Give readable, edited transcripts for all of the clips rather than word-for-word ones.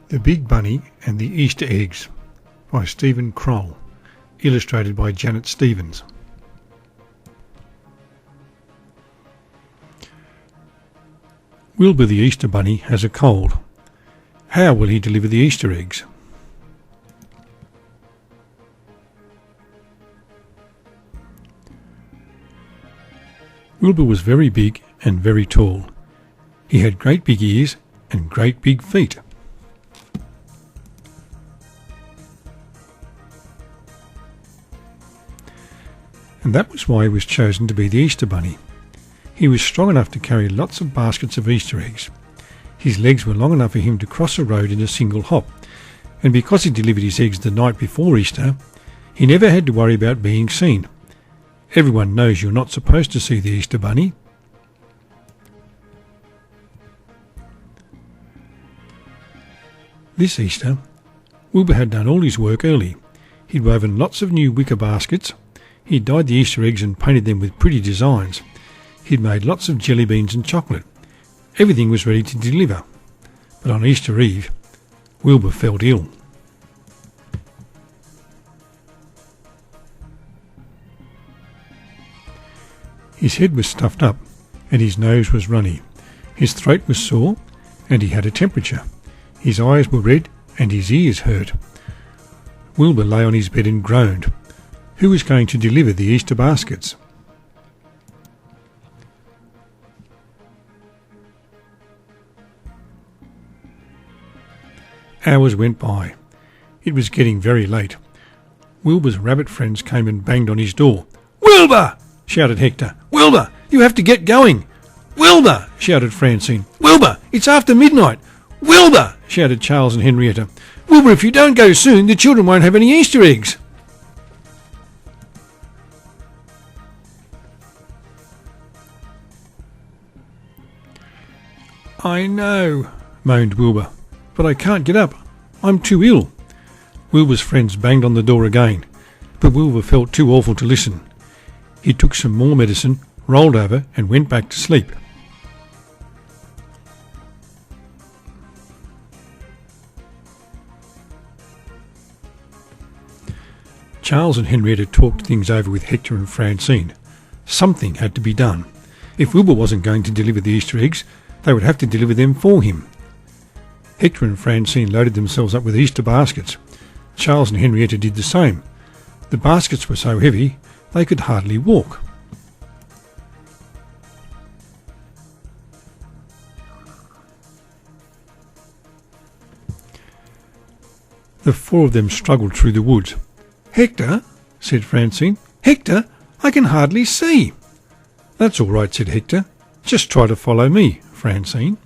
The Big Bunny and the Easter Eggs by Stephen Kroll, illustrated by Janet Stevens. Wilbur the Easter Bunny has a cold. How will he deliver the Easter eggs? Wilbur was very big and very tall. He had great big ears and great big feet. And that was why he was chosen to be the Easter Bunny. He was strong enough to carry lots of baskets of Easter eggs. His legs were long enough for him to cross a road in a single hop, and because he delivered his eggs the night before Easter, he never had to worry about being seen. Everyone knows you're not supposed to see the Easter Bunny. This Easter, Wilbur had done all his work early. He'd woven lots of new wicker baskets. He'd dyed the Easter eggs and painted them with pretty designs. He'd made lots of jelly beans and chocolate. Everything was ready to deliver. But on Easter Eve, Wilbur felt ill. His head was stuffed up and his nose was runny. His throat was sore and he had a temperature. His eyes were red and his ears hurt. Wilbur lay on his bed and groaned. Who was going to deliver the Easter baskets? Hours went by. It was getting very late. Wilbur's rabbit friends came and banged on his door. "Wilbur!" shouted Hector. "Wilbur, you have to get going!" "Wilbur!" shouted Francine. "Wilbur, it's after midnight!" "Wilbur!" shouted Charles and Henrietta. "Wilbur, if you don't go soon, the children won't have any Easter eggs!" "I know," moaned Wilbur, "but I can't get up. I'm too ill." Wilbur's friends banged on the door again, but Wilbur felt too awful to listen. He took some more medicine, rolled over and went back to sleep. Charles and Henrietta talked things over with Hector and Francine. Something had to be done. If Wilbur wasn't going to deliver the Easter eggs, they would have to deliver them for him. Hector and Francine loaded themselves up with Easter baskets. Charles and Henrietta did the same. The baskets were so heavy they could hardly walk. The four of them struggled through the woods. "Hector," said Francine. "Hector, I can hardly see." "That's all right," said Hector. "Just try to follow me, Francine."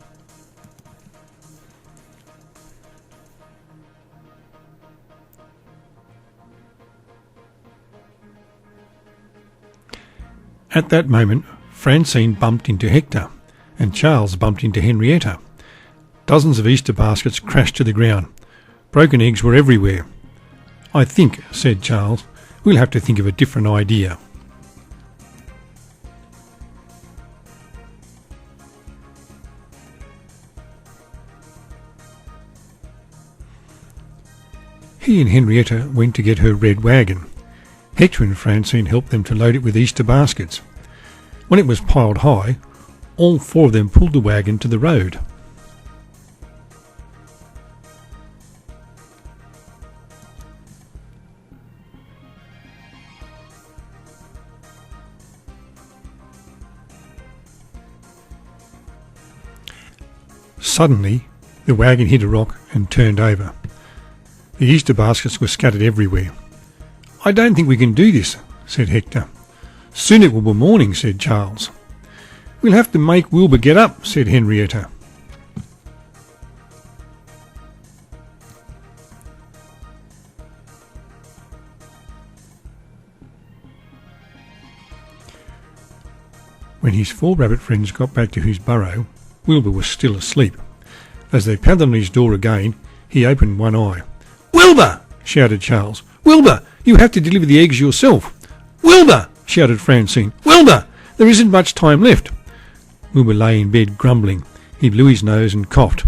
At that moment, Francine bumped into Hector, and Charles bumped into Henrietta. Dozens of Easter baskets crashed to the ground. Broken eggs were everywhere. "I think," said Charles, "we'll have to think of a different idea." He and Henrietta went to get her red wagon. Hector and Francine helped them to load it with Easter baskets. When it was piled high, all four of them pulled the wagon to the road. Suddenly, the wagon hit a rock and turned over. The Easter baskets were scattered everywhere. "I don't think we can do this," said Hector. "Soon it will be morning," said Charles. "We'll have to make Wilbur get up," said Henrietta. When his four rabbit friends got back to his burrow, Wilbur was still asleep. As they pounded on his door again, he opened one eye. "Wilbur!" shouted Charles. "Wilbur, you have to deliver the eggs yourself." "Wilbur!" shouted Francine. "Wilbur, there isn't much time left." Wilbur lay in bed grumbling. He blew his nose and coughed.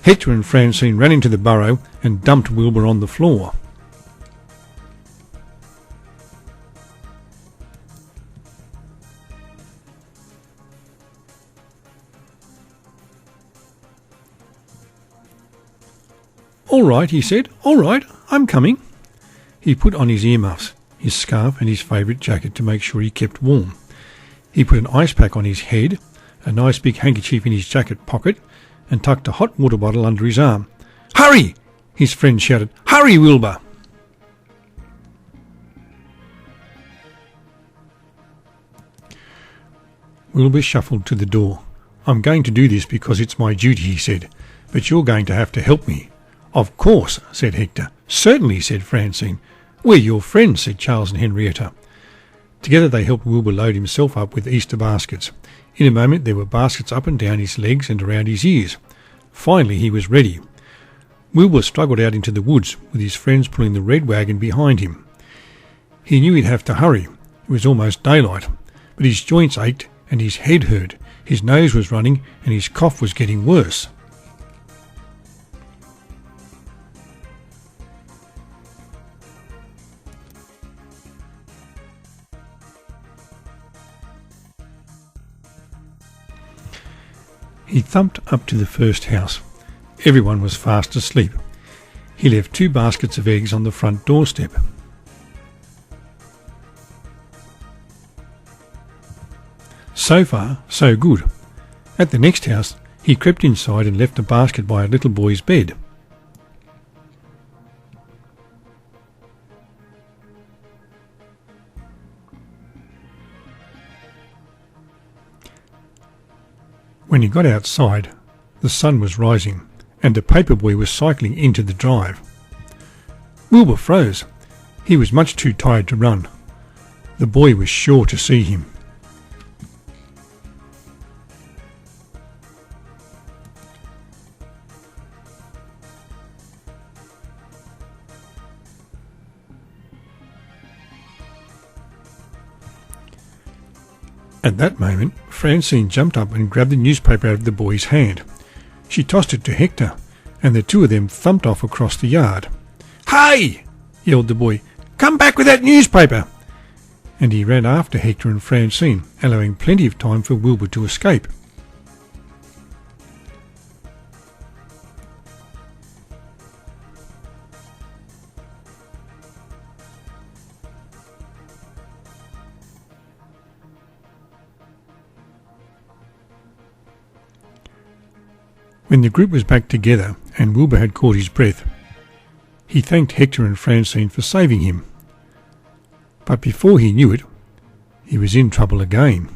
Hector and Francine ran into the burrow and dumped Wilbur on the floor. "All right," he said. "All right, I'm coming." He put on his earmuffs, his scarf and his favourite jacket to make sure he kept warm. He put an ice pack on his head, a nice big handkerchief in his jacket pocket, and tucked a hot water bottle under his arm. "Hurry!" his friend shouted. "Hurry, Wilbur!" Wilbur shuffled to the door. "I'm going to do this because it's my duty," he said, "but you're going to have to help me." "Of course," said Hector. "Certainly," said Francine. "We're your friends," said Charles and Henrietta. Together they helped Wilbur load himself up with Easter baskets. In a moment there were baskets up and down his legs and around his ears. Finally he was ready. Wilbur struggled out into the woods with his friends pulling the red wagon behind him. He knew he'd have to hurry. It was almost daylight, but his joints ached and his head hurt. His nose was running and his cough was getting worse. He thumped up to the first house. Everyone was fast asleep. He left 2 baskets of eggs on the front doorstep. So far, so good. At the next house, he crept inside and left a basket by a little boy's bed. When he got outside, the sun was rising and a paper boy was cycling into the drive. Wilbur froze. He was much too tired to run. The boy was sure to see him. At that moment, Francine jumped up and grabbed the newspaper out of the boy's hand. She tossed it to Hector, and the 2 of them thumped off across the yard. "Hey!" yelled the boy. "Come back with that newspaper!" And he ran after Hector and Francine, allowing plenty of time for Wilbur to escape. When the group was back together and Wilbur had caught his breath, he thanked Hector and Francine for saving him. But before he knew it, he was in trouble again.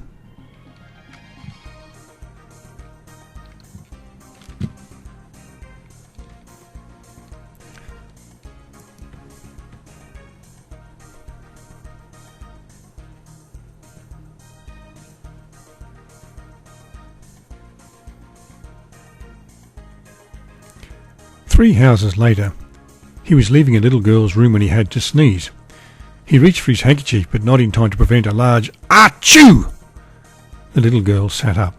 Three houses later, he was leaving a little girl's room when he had to sneeze. He reached for his handkerchief, but not in time to prevent a large "Achoo!" The little girl sat up.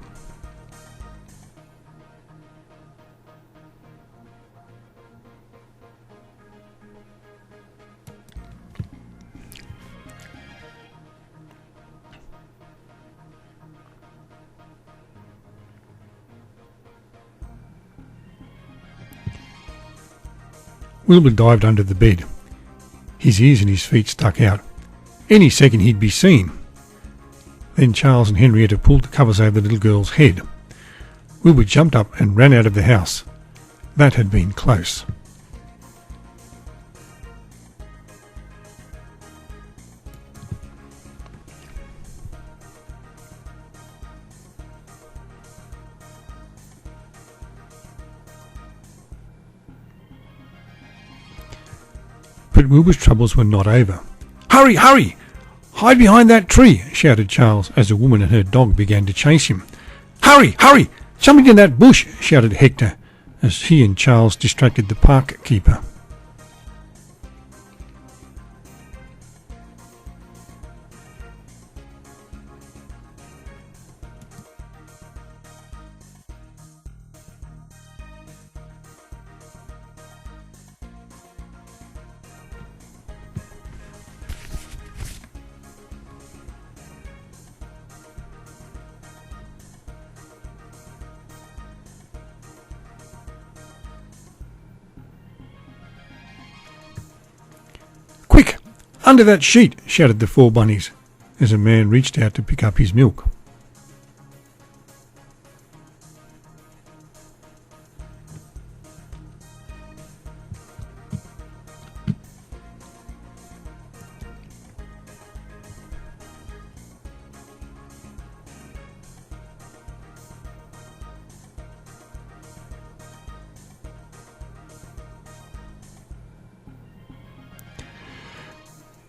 Wilbur dived under the bed. His ears and his feet stuck out. Any second he'd be seen. Then Charles and Henrietta pulled the covers over the little girl's head. Wilbur jumped up and ran out of the house. That had been close. But Wilbur's troubles were not over. "Hurry, hurry! Hide behind that tree!" shouted Charles as a woman and her dog began to chase him. "Hurry, hurry! Jump into that bush!" shouted Hector as he and Charles distracted the park keeper. Under that sheet, shouted the 4 bunnies, as a man reached out to pick up his milk.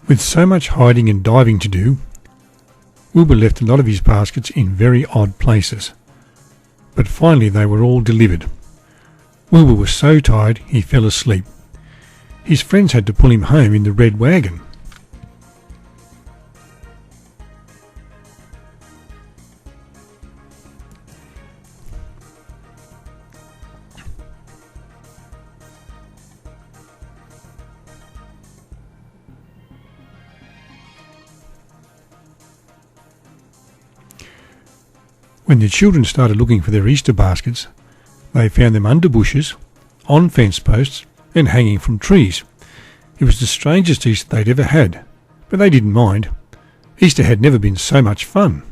With so much hiding and diving to do, Wilbur left a lot of his baskets in very odd places. But finally they were all delivered. Wilbur was so tired he fell asleep. His friends had to pull him home in the red wagon. When the children started looking for their Easter baskets, they found them under bushes, on fence posts, and hanging from trees. It was the strangest Easter they'd ever had, but they didn't mind. Easter had never been so much fun.